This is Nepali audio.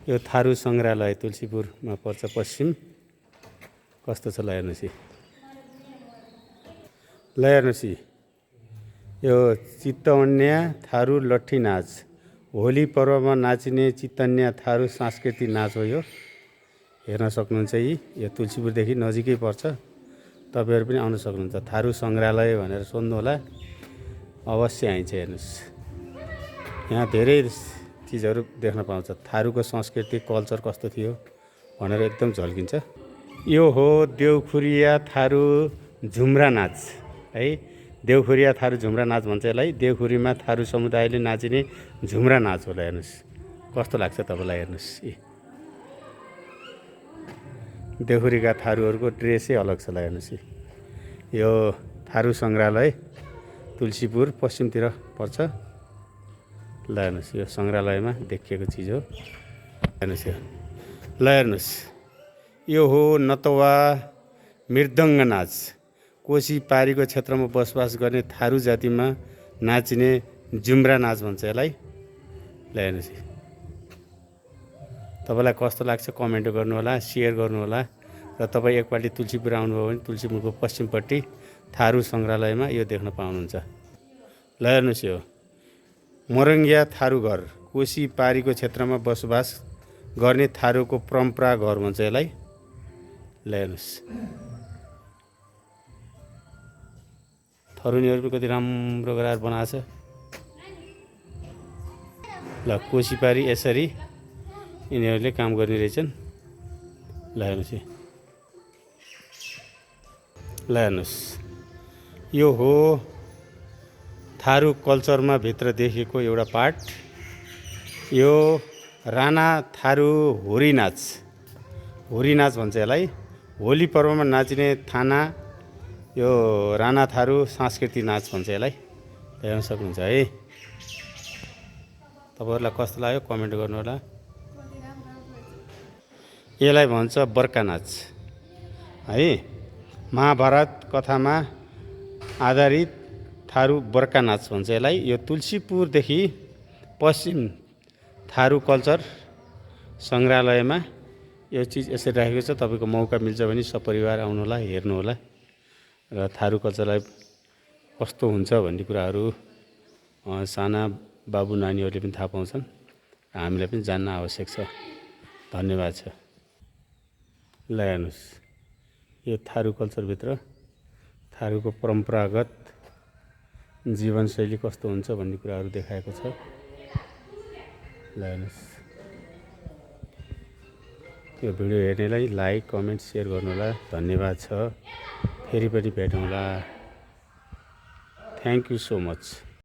यो थारू सङ्ग्रहालय तुलसीपुरमा पर्छ पश्चिम। कस्तो छ ल हेर्नुहोस् ल हेर्नुहोस् यो चितवन्या थारू लट्ठी नाच होली पर्वमा नाचिने चितवन्या थारू सांस्कृतिक नाच हो। यो हेर्न सक्नुहुन्छ। यो तुलसीपुरदेखि नजिकै पर्छ। तपाईँहरू पनि आउन सक्नुहुन्छ। थारू सङ्ग्रहालय भनेर सोध्नु होला, अवश्य आइन्छ। हेर्नुहोस् यहाँ धेरै चिजहरू देख्न पाउँछ। थारूको संस्कृति कल्चर कस्तो थियो भनेर एकदम झल्किन्छ। यो हो देउखुरिया थारू झुम्रा नाच है। देउखुरिया थारू झुम्रा नाच भन्छ यसलाई। देउखुरीमा थारू समुदायले नाचिने झुम्रा नाच होला। हेर्नुहोस् कस्तो लाग्छ तपाईँलाई। हेर्नुहोस् देउखुरीका थारूहरूको ड्रेसै अलग छ। ल हेर्नुहोस् यो थारू सङ्ग्रहालय तुलसीपुर पश्चिमतिर पर्छ। ल हेर्नुहोस् यो सङ्ग्रहालयमा देखिएको चिज हो। हेर्नुहोस् यो ल हेर्नुहोस् यो हो नतवा मृदङ्ग नाच। कोशी पारीको क्षेत्रमा बसोबास गर्ने थारू जातिमा नाचिने जुम्रा नाच भन्छ यसलाई। ल हेर्नुहोस् तपाईँलाई कस्तो लाग्छ कमेन्ट गर्नुहोला, सेयर गर्नुहोला। र तपाईँ एकपल्ट तुलसीपुर आउनुभयो भने तुलसीपुरको पश्चिमपट्टि थारू सङ्ग्रहालयमा यो देख्न पाउनुहुन्छ। ल हेर्नुहोस् यो मोरङ्गिया थारू घर कोशी पारीको क्षेत्रमा बसोबास गर्ने थारूको परम्परा घर भन्छ यसलाई। ल हेर्नुहोस् थरुनीहरू पनि कति राम्रो गरेर बनाएको छ। ल कोशी पारी यसरी यिनीहरूले काम गर्ने रहेछन्। ल हेर्नुहोस् ल हेर्नुहोस् यो हो थारू कल्चरमा भित्र देखिएको एउटा पार्ट। यो राणा थारू होरी नाच भन्छ यसलाई। होली पर्वमा नाचिने थाना यो राणा थारू सांस्कृतिक नाच भन्छ यसलाई। हेर्न सक्नुहुन्छ है। तपाईँहरूलाई कस्तो लाग्यो कमेन्ट गर्नुहोला। यसलाई भन्छ बर्का नाच है। महाभारत कथामा आधारित थारू बर्का नाच भन्छ यसलाई। यो तुलसीपुरदेखि पश्चिम थारू कल्चर सङ्ग्रहालयमा यो चिज यसरी राखेको छ। तपाईँको मौका मिल्छ भने सपरिवार आउनुहोला, हेर्नुहोला र थारू कल्चरलाई कस्तो हुन्छ भन्ने कुराहरू साना बाबु नानीहरूले पनि थाहा पाउँछन्। हामीलाई पनि जान्न आवश्यक छ। धन्यवाद छ। ल हेर्नुहोस् यो थारू कल्चरभित्र थारूको परम्परागत जीवनशैली कस्तो हुन्छ भन्ने कुराहरू देखाएको छ। ल हेर्नुहोस् यो भिडियो हेर्नेलाई लाइक कमेन्ट सेयर गर्नुहोला। धन्यवाद छ। फेरि पनि भेटौँला। Thank you so much.